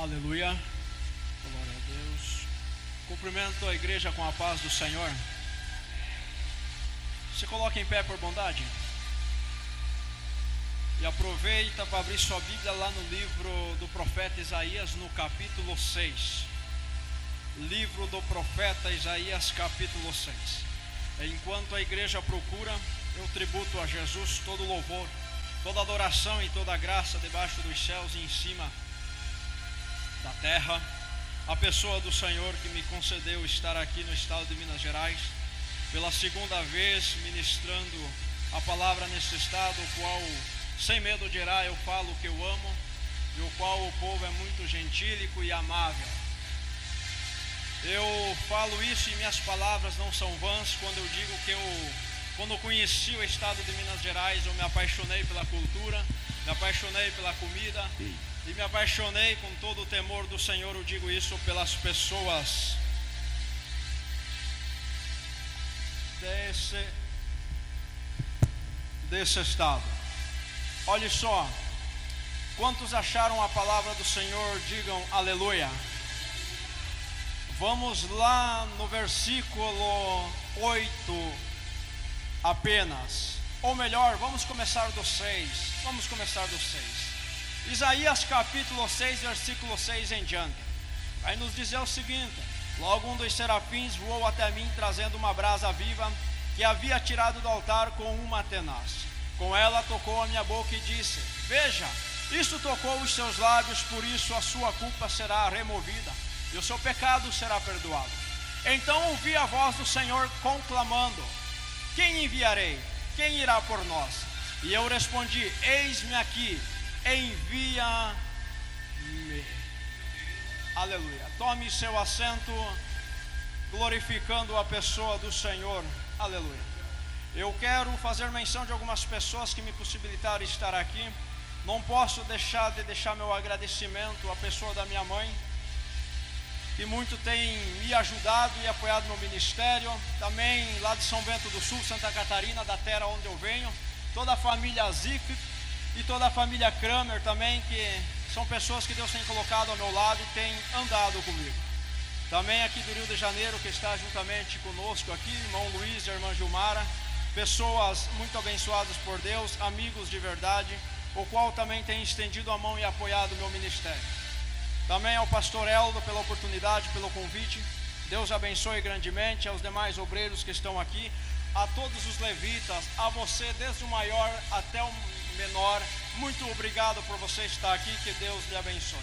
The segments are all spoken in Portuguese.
Aleluia, glória a Deus. Cumprimento a igreja com a paz do Senhor. Se coloque em pé por bondade. E aproveita para abrir sua Bíblia lá no livro do profeta Isaías, no capítulo 6. Livro do profeta Isaías, capítulo 6. Enquanto a igreja procura, eu tributo a Jesus todo louvor, toda adoração e toda graça debaixo dos céus e em cima da terra, a pessoa do Senhor que me concedeu estar aqui no estado de Minas Gerais, pela segunda vez ministrando a palavra nesse estado, o qual, sem medo de errar, eu falo que eu amo, e o qual o povo é muito gentílico e amável. Eu falo isso e minhas palavras não são vãs quando eu digo que quando conheci o estado de Minas Gerais, eu me apaixonei pela cultura, me apaixonei pela comida, e me apaixonei com todo o temor do Senhor. Eu digo isso pelas pessoas desse estado. Olhe só, quantos acharam a palavra do Senhor, digam aleluia. Vamos lá no versículo 8 apenas, ou melhor, vamos começar do 6. Isaías capítulo 6, versículo 6 em diante, vai nos dizer o seguinte: logo um dos serafins voou até mim, trazendo uma brasa viva, que havia tirado do altar com uma tenaz. Com ela tocou a minha boca e disse: veja, isto tocou os seus lábios, por isso a sua culpa será removida, e o seu pecado será perdoado. Então ouvi a voz do Senhor conclamando: quem enviarei? Quem irá por nós? E eu respondi: eis-me aqui, envia-me. Aleluia. Tome seu assento, glorificando a pessoa do Senhor. Aleluia. Eu quero fazer menção de algumas pessoas que me possibilitaram estar aqui. Não posso deixar meu agradecimento à pessoa da minha mãe, que muito tem me ajudado e apoiado no ministério. Também lá de São Bento do Sul, Santa Catarina, da terra onde eu venho, toda a família Ziff e toda a família Kramer também, que são pessoas que Deus tem colocado ao meu lado e tem andado comigo. Também aqui do Rio de Janeiro, que está juntamente conosco aqui, irmão Luiz e irmã Gilmara, pessoas muito abençoadas por Deus, amigos de verdade, o qual também tem estendido a mão e apoiado o meu ministério. Também ao pastor Eldo pela oportunidade, pelo convite. Deus abençoe grandemente, aos demais obreiros que estão aqui, a todos os levitas, a você desde o maior até o menor. Muito obrigado por você estar aqui, que Deus lhe abençoe.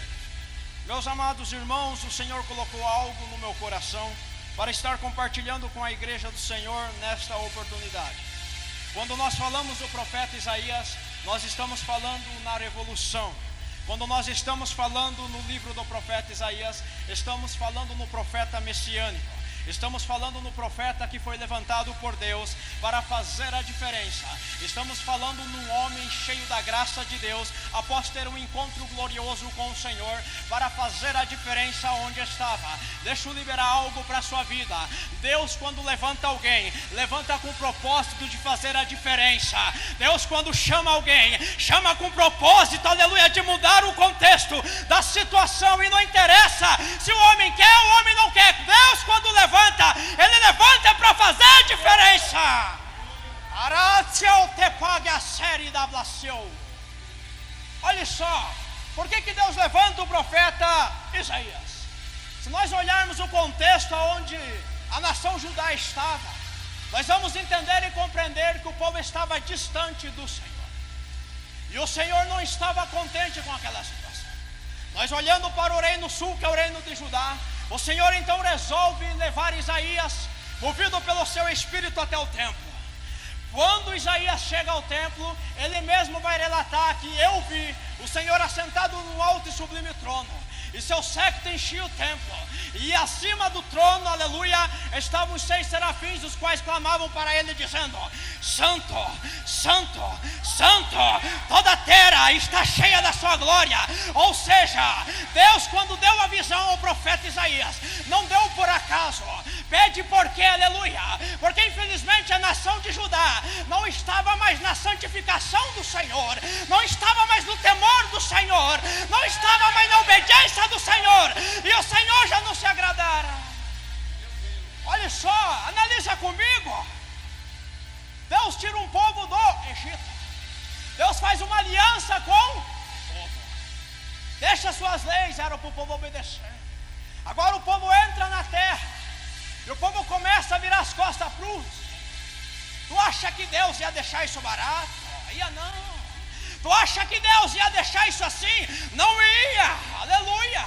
Meus amados irmãos, o Senhor colocou algo no meu coração para estar compartilhando com a igreja do Senhor nesta oportunidade. Quando nós falamos do profeta Isaías, nós estamos falando na revolução. Quando nós estamos falando no livro do profeta Isaías, estamos falando no profeta messiânico. Estamos falando no profeta que foi levantado por Deus para fazer a diferença. Estamos falando num homem cheio da graça de Deus, após ter um encontro glorioso com o Senhor, para fazer a diferença onde estava. Deixa eu liberar algo para a sua vida. Deus, quando levanta alguém, levanta com o propósito de fazer a diferença. Deus, quando chama alguém, chama com o propósito, aleluia, de mudar o contexto da situação. E não interessa se o homem quer ou o homem não quer. Deus, quando levanta, ele levanta para fazer a diferença. Olha só, por que Deus levanta o profeta Isaías? Se nós olharmos o contexto onde a nação judá estava, nós vamos entender e compreender que o povo estava distante do Senhor, e o Senhor não estava contente com aquela situação. Nós olhando para o reino sul, que é o reino de Judá, o Senhor então resolve levar Isaías, movido pelo seu espírito, até o templo. Quando Isaías chega ao templo, ele mesmo vai relatar que eu vi o Senhor assentado no alto e sublime trono, e seu séquito enchia o templo, e acima do trono, aleluia, estavam os 6 serafins, os quais clamavam para ele dizendo: Santo, Santo, Santo, toda a terra está cheia da sua glória. Ou seja, Deus, quando deu a visão ao profeta Isaías, não deu por acaso. Pede por quê, aleluia? Porque infelizmente a nação de Judá não está estava mais na santificação do Senhor, não estava mais no temor do Senhor, não estava mais na obediência do Senhor, e o Senhor já não se agradara. Olha só, analisa comigo. Deus tira um povo do Egito, Deus faz uma aliança com o povo, deixa suas leis, era para o povo obedecer. Agora o povo entra na terra, e o povo começa a virar as costas para os. Tu acha que Deus ia deixar isso barato? Ia não. Tu acha que Deus ia deixar isso assim? Não ia. Aleluia.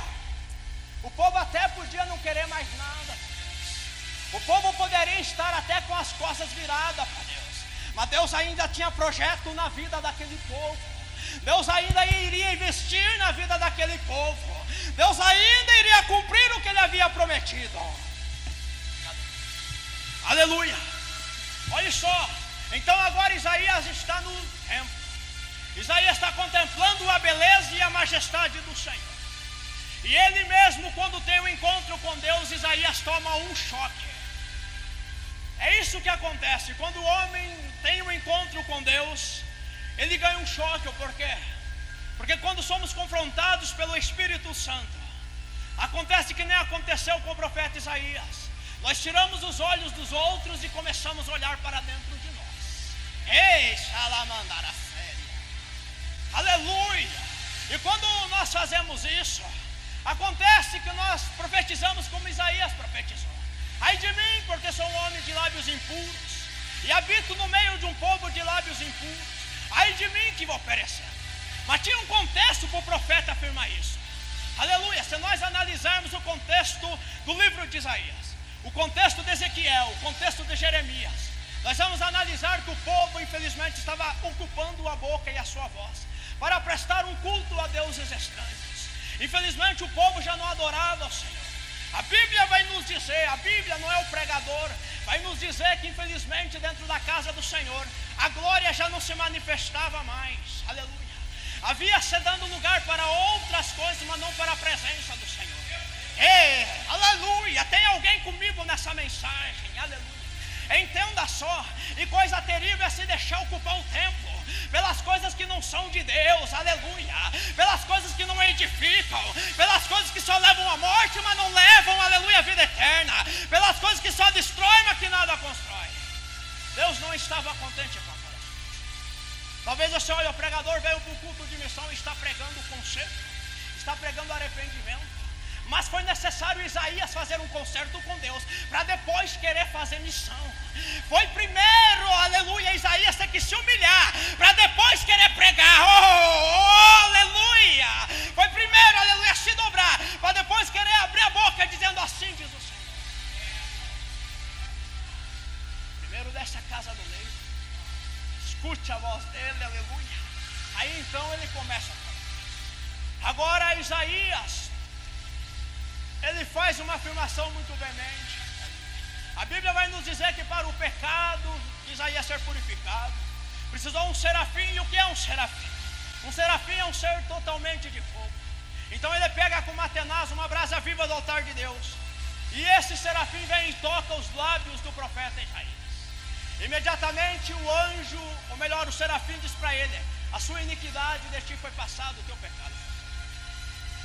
O povo até podia não querer mais nada. O povo poderia estar até com as costas viradas para Deus, mas Deus ainda tinha projeto na vida daquele povo. Deus ainda iria investir na vida daquele povo. Deus ainda iria cumprir o que ele havia prometido. Aleluia. Olha só. Então agora Isaías está no templo. Isaías está contemplando a beleza e a majestade do Senhor. E ele mesmo, quando tem um encontro com Deus, Isaías toma um choque. É isso que acontece. Quando o homem tem um encontro com Deus, ele ganha um choque. Por quê? Porque quando somos confrontados pelo Espírito Santo, acontece que nem aconteceu com o profeta Isaías. Nós tiramos os olhos dos outros e começamos a olhar para dentro de nós. Ei, xalamandara séria. Aleluia. E quando nós fazemos isso, acontece que nós profetizamos como Isaías profetizou. Ai de mim, porque sou um homem de lábios impuros e habito no meio de um povo de lábios impuros. Ai de mim que vou perecer. Mas tinha um contexto para o profeta afirmar isso. Aleluia. Se nós analisarmos o contexto do livro de Isaías, o contexto de Ezequiel, o contexto de Jeremias, nós vamos analisar que o povo infelizmente estava ocupando a boca e a sua voz para prestar um culto a deuses estranhos. Infelizmente o povo já não adorava o Senhor. A Bíblia vai nos dizer, a Bíblia não é o pregador, vai nos dizer que infelizmente dentro da casa do Senhor a glória já não se manifestava mais. Aleluia. Havia se dando lugar para outras coisas, mas não para a presença do Senhor. Ei, aleluia. Tem alguém comigo nessa mensagem? Aleluia. Entenda só, e coisa terrível é se deixar ocupar o tempo pelas coisas que não são de Deus, aleluia, pelas coisas que não edificam, pelas coisas que só levam à morte, mas não levam, aleluia, à vida eterna, pelas coisas que só destroem, mas que nada constrói. Deus não estava contente com aquelas coisas. Talvez você olhe, o pregador veio para o culto de missão e está pregando o conserto, está pregando arrependimento. Mas foi necessário Isaías fazer um concerto com Deus para depois querer fazer missão. Foi primeiro, aleluia, Isaías ter que se humilhar para depois querer pregar. Aleluia. Foi primeiro, aleluia, se dobrar para depois querer abrir a boca dizendo assim diz o Senhor. Primeiro desce a casa do meio, escute a voz dele, aleluia. Aí então ele começa a falar. Agora Isaías, ele faz uma afirmação muito veemente. A Bíblia vai nos dizer que para o pecado de Isaías ser purificado, precisou um serafim. E o que é um serafim? Um serafim é um ser totalmente de fogo. Então ele pega com uma tenaz, uma brasa viva do altar de Deus, e esse serafim vem e toca os lábios do profeta Isaías. Imediatamente o anjo, ou melhor, o serafim diz para ele: a sua iniquidade de ti foi passado, o teu pecado.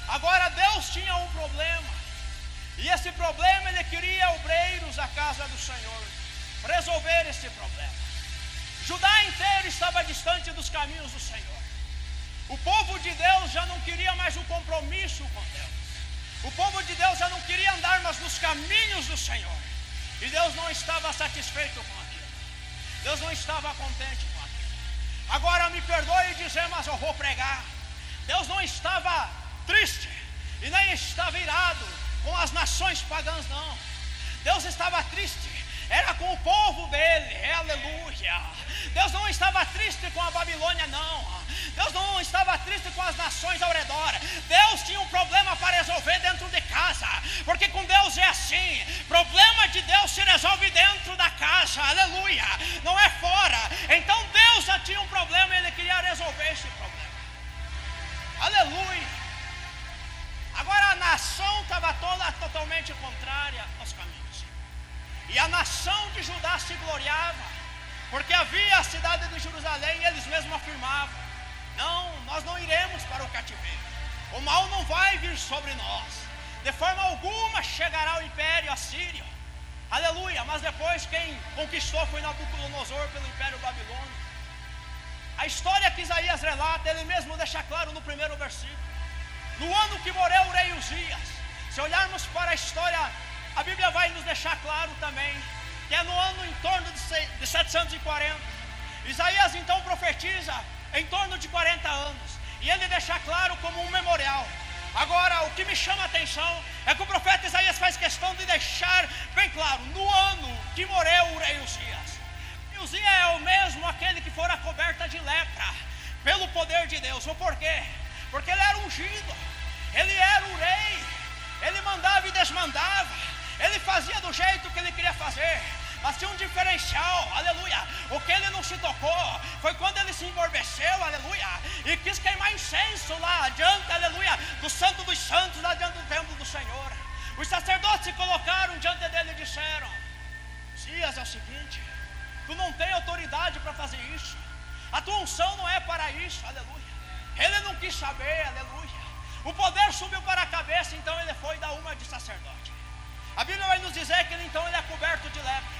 Agora Deus tinha um problema. E esse problema ele queria obreiros à casa do Senhor para resolver esse problema. Judá inteiro estava distante dos caminhos do Senhor. O povo de Deus já não queria mais um compromisso com Deus. O povo de Deus já não queria andar mais nos caminhos do Senhor. E Deus não estava satisfeito com aquilo. Deus não estava contente com aquilo. Agora me perdoe dizer, mas eu vou pregar. Deus não estava triste e nem estava irado com as nações pagãs, não. Deus estava triste, era com o povo dele, aleluia. Deus não estava triste com a Babilônia, não. Deus não estava triste com as nações ao redor. Deus tinha um problema para resolver dentro de casa, porque com Deus é assim, problema de Deus se resolve dentro da casa, aleluia, não é fora. Então Deus já tinha um problema e ele queria resolver esse problema, aleluia. Agora a nação estava toda totalmente contrária aos caminhos. E a nação de Judá se gloriava Porque havia a cidade de Jerusalém e eles mesmos afirmavam: não, nós não iremos para o cativeiro. O mal não vai vir sobre nós. De forma alguma chegará o império assírio. Aleluia. Mas depois quem conquistou foi Nabucodonosor pelo império babilônico. A história que Isaías relata, ele mesmo deixa claro no primeiro versículo. No ano que morreu o rei Uzias. Se olharmos para a história, a Bíblia vai nos deixar claro também que é no ano em torno de 740. Isaías então profetiza em torno de 40 anos. E ele deixa claro como um memorial. Agora, o que me chama a atenção é que o profeta Isaías faz questão de deixar bem claro: no ano que morreu o rei Uzias. E Uzias é o mesmo aquele que fora coberta de lepra pelo poder de Deus. Ou por quê? Porque ele era ungido, ele era o rei, ele mandava e desmandava, ele fazia do jeito que ele queria fazer. Mas tinha um diferencial, aleluia. O que ele não se tocou foi quando ele se engorbeceu, aleluia, e quis queimar incenso lá adiante, aleluia, do santo dos santos, lá diante do templo do Senhor. Os sacerdotes se colocaram diante dele e disseram: Uzias, é o seguinte, tu não tem autoridade para fazer isso, a tua unção não é para isso, aleluia. Ele não quis saber, aleluia. O poder subiu para a cabeça, então ele foi dar uma de sacerdote. A Bíblia vai nos dizer que ele é coberto de lepra.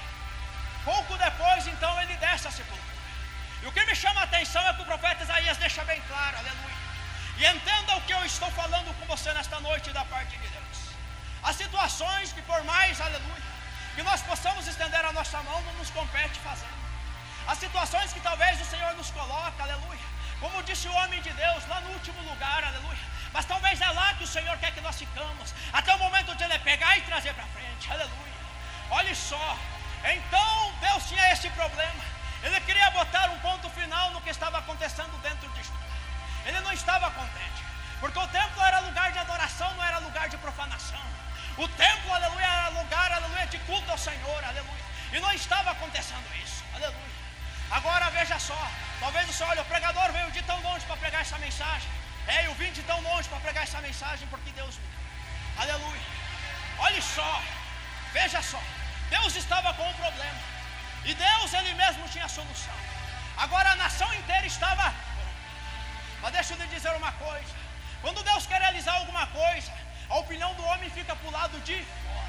Pouco depois, então, ele desce a sepultura. E o que me chama a atenção é que o profeta Isaías deixa bem claro, aleluia. E entenda o que eu estou falando com você nesta noite da parte de Deus. As situações que por mais, aleluia, que nós possamos estender a nossa mão, não nos compete fazer. As situações que talvez o Senhor nos coloca, aleluia, como disse o homem de Deus, lá no último lugar, aleluia. Mas talvez é lá que o Senhor quer que nós ficamos, até o momento de Ele pegar e trazer para frente, aleluia. Olhe só, então Deus tinha esse problema. Ele queria botar um ponto final no que estava acontecendo dentro de Judá. Ele não estava contente, porque o templo era lugar de adoração, não era lugar de profanação. O templo, aleluia, era lugar, aleluia, de culto ao Senhor, aleluia. E não estava acontecendo isso, aleluia. Agora veja só, talvez você olhe, o pregador veio de tão longe para pregar essa mensagem. Eu vim de tão longe para pregar essa mensagem porque Deus me deu. Aleluia. Olhe só, veja só, Deus estava com um problema. E Deus, Ele mesmo tinha a solução. Agora a nação inteira estava. Mas deixa eu lhe dizer uma coisa. Quando Deus quer realizar alguma coisa, a opinião do homem fica para o lado de fora.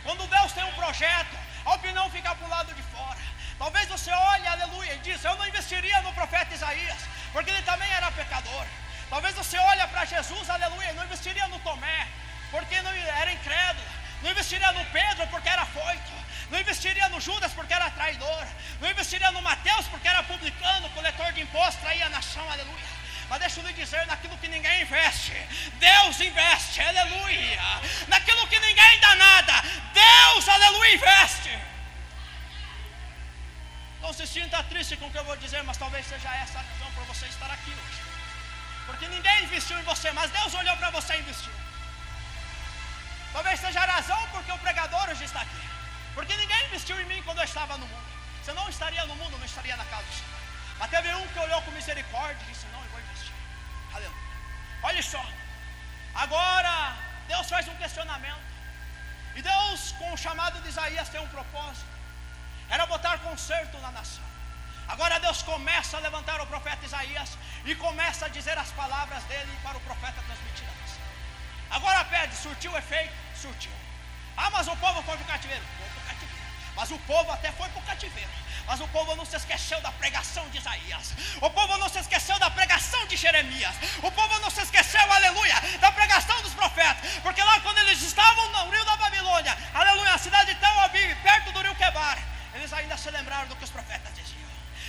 Quando Deus tem um projeto, a opinião fica para o lado de fora. Talvez você olhe, aleluia, e diz: eu não investiria no profeta Isaías, porque ele também era pecador. Talvez você olhe para Jesus, aleluia, não investiria no Tomé, porque não era incrédulo. Não investiria no Pedro, porque era foito. Não investiria no Judas, porque era traidor. Não investiria no Mateus, porque era publicano, coletor de impostos, traía a nação, aleluia. Mas deixa eu lhe dizer, naquilo que ninguém investe, Deus investe, aleluia. Naquilo que ninguém dá nada, Deus, aleluia, investe. Não se sinta triste com o que eu vou dizer, mas talvez seja essa a razão para você estar aqui hoje. Porque ninguém investiu em você, mas Deus olhou para você e investiu. Talvez seja a razão porque o pregador hoje está aqui. Porque ninguém investiu em mim quando eu estava no mundo. Se eu não estaria no mundo, não estaria na casa do Senhor. Mas teve um que olhou com misericórdia e disse: não, eu vou investir. Aleluia. Olha só. Agora, Deus faz um questionamento. E Deus, com o chamado de Isaías, tem um propósito. Era botar conserto na nação. Agora Deus começa a levantar o profeta Isaías e começa a dizer as palavras dele para o profeta transmitir a nação. Agora pede, surtiu efeito? Surtiu. Ah, mas o povo foi para o cativeiro? Foi para o cativeiro. Mas o povo até foi para o cativeiro. Mas o povo não se esqueceu da pregação de Isaías. O povo não se esqueceu da pregação de Jeremias. O povo não se esqueceu, aleluia, da pregação dos profetas. Porque lá quando eles estavam no rio da Babilônia, aleluia, a cidade de Tel Aviv, perto do rio Quebar, eles ainda se lembraram do que os profetas diziam.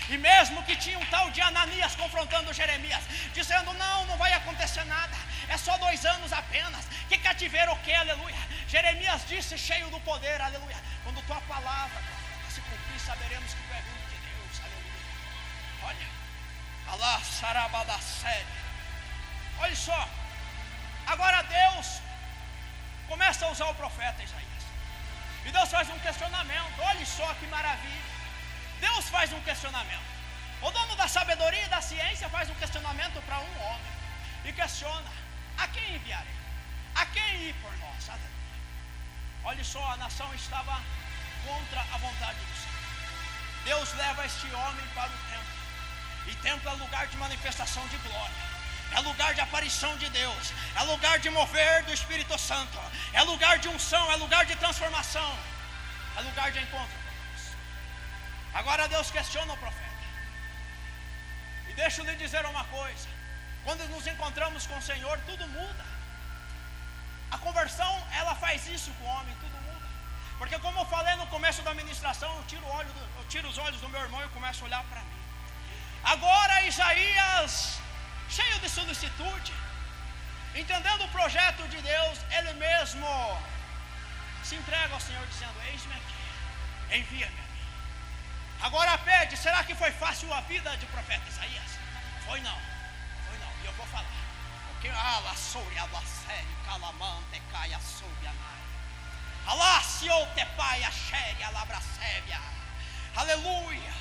E mesmo que tinha um tal de Ananias confrontando Jeremias, dizendo: não vai acontecer nada, é só 2 anos apenas. Que cativeiro o que, aleluia? Jeremias disse, cheio do poder, aleluia: quando tua palavra se cumprir, saberemos que tu é filho de Deus, aleluia. Olha, Allah sarabadacere. Olha só, agora Deus começa a usar o profeta Isaías. E Deus faz um questionamento. Olha só que maravilha. Deus faz um questionamento. O dono da sabedoria e da ciência faz um questionamento para um homem. E questiona: a quem enviarei? A quem ir por nós? Aleluia. Olha só, a nação estava contra a vontade do Senhor. Deus leva este homem para o templo. E templo é lugar de manifestação de glória. É lugar de aparição de Deus. É lugar de mover do Espírito Santo. É lugar de unção. É lugar de transformação. É lugar de encontro com Deus. Agora Deus questiona o profeta. E deixa eu lhe dizer uma coisa. Quando nos encontramos com o Senhor, tudo muda. A conversão, ela faz isso com o homem, tudo muda. Porque como eu falei no começo da ministração, eu tiro os olhos do meu irmão e começo a olhar para mim. Agora Isaías, cheio de solicitude, entendendo o projeto de Deus, ele mesmo se entrega ao Senhor dizendo: eis-me aqui, envia-me a mim. Agora pede, será que foi fácil a vida de profeta Isaías? Foi não, e eu vou falar. Porque aleluia.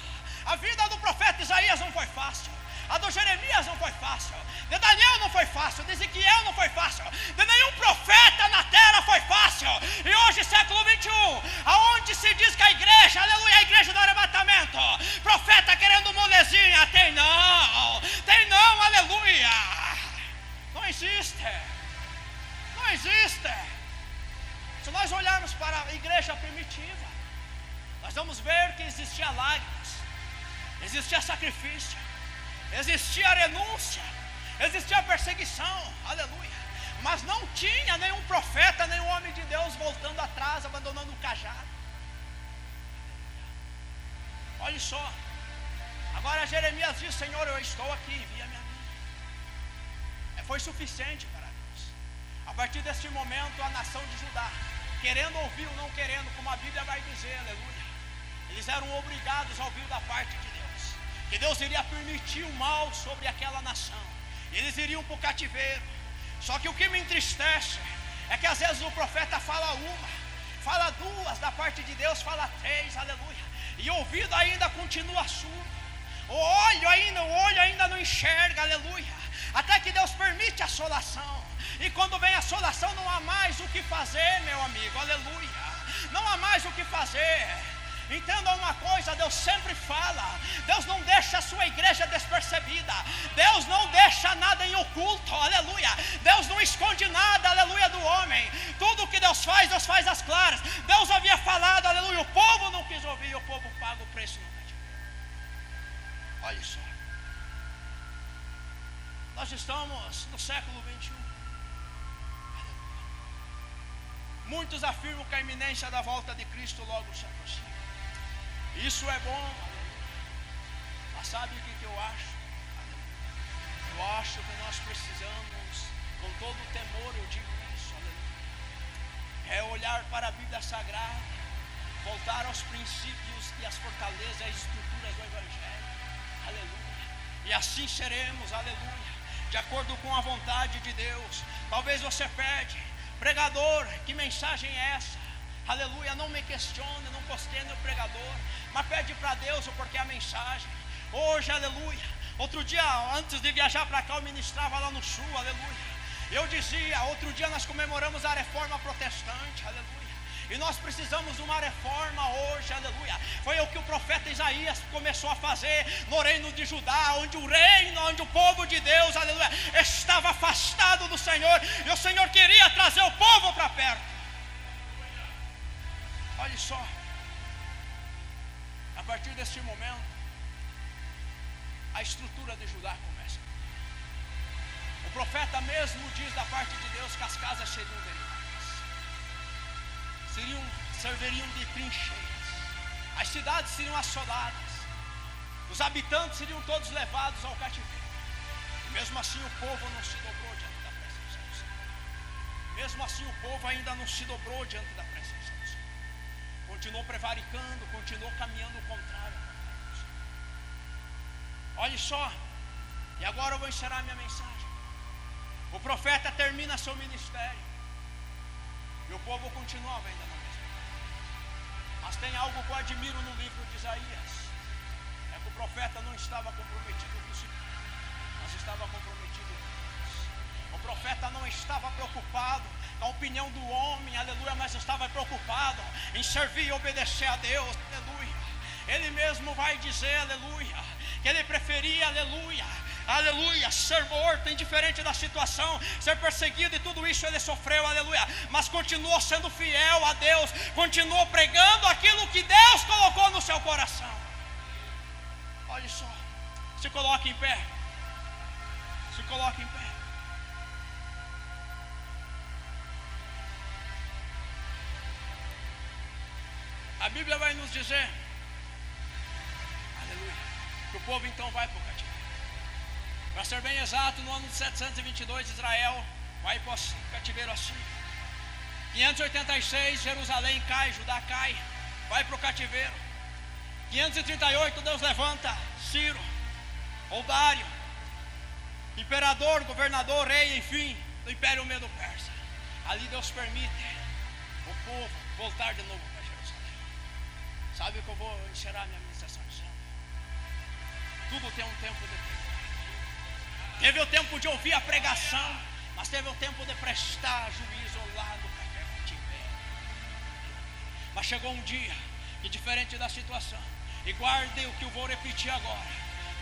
A vida do profeta Isaías não foi fácil. A do Jeremias não foi fácil. De Daniel não foi fácil. De Ezequiel não foi fácil. De nenhum profeta na terra foi fácil. E hoje, século 21, aonde se diz que a igreja, aleluia, a igreja do arrebatamento, profeta querendo molezinha, tem não, aleluia. Não existe. Não existe. Se nós olharmos para a igreja primitiva, nós vamos ver que existia lágrimas, existia sacrifício, existia renúncia, existia perseguição, aleluia. Mas não tinha nenhum profeta, nenhum homem de Deus voltando atrás, abandonando o cajado. Olha só. Agora Jeremias diz: Senhor, eu estou aqui, envia-me a mim. Foi suficiente para Deus. A partir deste momento, a nação de Judá, querendo ouvir ou não querendo, como a Bíblia vai dizer, aleluia, eles eram obrigados a ouvir da parte de Deus, que Deus iria permitir o mal sobre aquela nação. Eles iriam para o cativeiro. Só que o que me entristece é que às vezes o profeta fala uma, fala duas da parte de Deus, fala três, aleluia, e o ouvido ainda continua surdo, o olho ainda não enxerga, aleluia, até que Deus permite a assolação. E quando vem a assolação, não há mais o que fazer, meu amigo, aleluia, não há mais o que fazer. Entenda uma coisa, Deus sempre fala. Deus não deixa a sua igreja despercebida. Deus não deixa nada em oculto, aleluia. Deus não esconde nada, aleluia, do homem. Tudo que Deus faz às claras. Deus havia falado, aleluia, o povo não quis ouvir, o povo paga o preço no cativeiro. Olha só. Nós estamos no século 21. Muitos afirmam que a iminência da volta de Cristo logo se aproxima. Isso é bom, mas sabe o que eu acho? Eu acho que nós precisamos, com todo o temor eu digo isso, aleluia, é olhar para a Bíblia Sagrada, voltar aos princípios e às fortalezas e às estruturas do Evangelho, aleluia, e assim seremos, aleluia, de acordo com a vontade de Deus. Talvez você pede: pregador, que mensagem é essa? Aleluia, não me questione, não questione o pregador, mas pede para Deus o porquê a mensagem. Hoje, aleluia, outro dia antes de viajar para cá eu ministrava lá no sul, aleluia. Eu dizia, outro dia nós comemoramos a reforma protestante, aleluia. E nós precisamos de uma reforma hoje, aleluia. Foi o que o profeta Isaías começou a fazer no reino de Judá, onde o povo de Deus, aleluia, estava afastado do Senhor, e o Senhor queria trazer o povo para perto. Olha só, a partir desse momento, a estrutura de Judá começa. O profeta mesmo diz da parte de Deus que as casas seriam derribadas, serviriam de trincheiras, as cidades seriam assoladas, os habitantes seriam todos levados ao cativeiro. E mesmo assim o povo não se dobrou diante da presença do Senhor. Mesmo assim o povo ainda não se dobrou diante da presença do Senhor. Continuou prevaricando, continuou caminhando o contrário. Olha só, e agora eu vou encerrar minha mensagem. O profeta termina seu ministério e o povo continuava ainda na mesma coisa. Mas tem algo que eu admiro no livro de Isaías: é que o profeta não estava comprometido com si, mas estava comprometido com Deus. O profeta não estava preocupado com a opinião do homem, aleluia, mas estava preocupado em servir e obedecer a Deus, aleluia. ele mesmo vai dizer, aleluia, que ele preferia, aleluia, aleluia, ser morto, indiferente da situação, ser perseguido e tudo isso ele sofreu, aleluia, mas continuou sendo fiel a Deus, continuou pregando aquilo que Deus colocou no seu coração. Olha só, se coloque em pé, se coloque em pé. A Bíblia vai nos dizer, aleluia, que o povo então vai para o cativeiro. Para ser bem exato, no ano de 722, Israel vai para o cativeiro assírio. 586, Jerusalém cai, Judá cai, vai para o cativeiro. 538, Deus levanta Ciro, ou Dário, imperador, governador, rei, enfim, do Império Medo-Persa. Ali Deus permite o povo voltar de novo para Jerusalém. Sabe que eu vou encerrar minha ministração dizendo? Tudo tem um tempo de tempo. Teve o tempo de ouvir a pregação, mas teve o tempo de prestar juízo lá no cativeiro. Mas chegou um dia, e diferente da situação, e guarde o que eu vou repetir agora,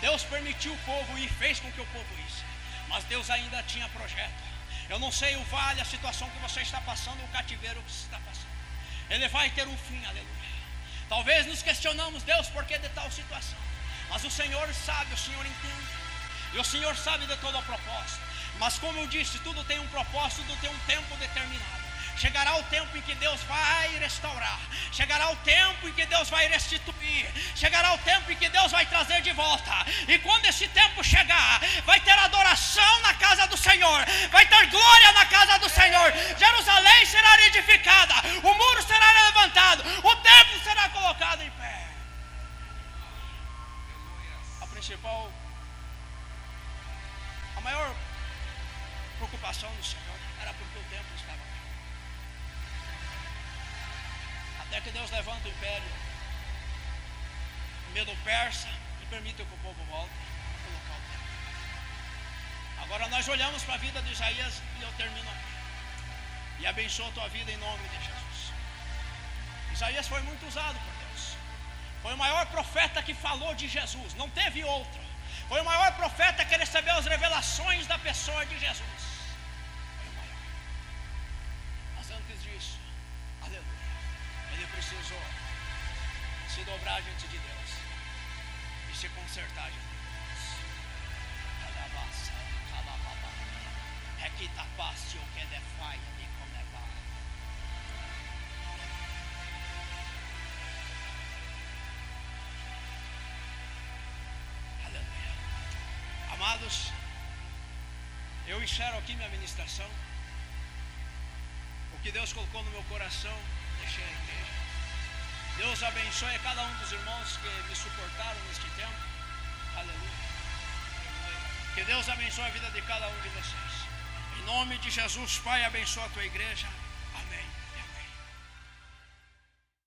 Deus permitiu o povo ir, fez com que o povo isse, mas Deus ainda tinha projeto. Eu não sei o vale, a situação que você está passando, o cativeiro que você está passando, ele vai ter um fim, aleluia. Talvez nos questionamos, Deus, por que de tal situação? Mas o Senhor sabe, o Senhor entende, e o Senhor sabe de todo o propósito. Mas como eu disse, tudo tem um propósito, tudo tem um tempo determinado. Chegará o tempo em que Deus vai restaurar, chegará o tempo em que Deus vai restituir, chegará o tempo em que Deus vai trazer de volta. E quando esse tempo chegar, vai ter adoração na casa do Senhor, vai ter glória na casa do Senhor. Jerusalém será edificada, o muro será levantado, o templo será colocado em pé. A maior preocupação do Senhor era porque o templo estava aqui. Até que Deus levanta o império Medo-Persa e permite que o povo volte a colocar o templo. Agora nós olhamos para a vida de Isaías e eu termino aqui. E abençoo a tua vida em nome de Jesus. Isaías foi muito usado por Deus. Foi o maior profeta que falou de Jesus, não teve outro. Foi o maior profeta que recebeu as revelações da pessoa de Jesus. Foi o maior. Mas antes disso, aleluia, ele precisou se dobrar diante de Deus e se consertar diante de Deus. É que tapaste o que defai de conevar. Amados, eu encerro aqui minha ministração. O que Deus colocou no meu coração, deixei a igreja. Deus abençoe a cada um dos irmãos que me suportaram neste tempo. Aleluia. Que Deus abençoe a vida de cada um de vocês. Em nome de Jesus, Pai, abençoa a tua igreja.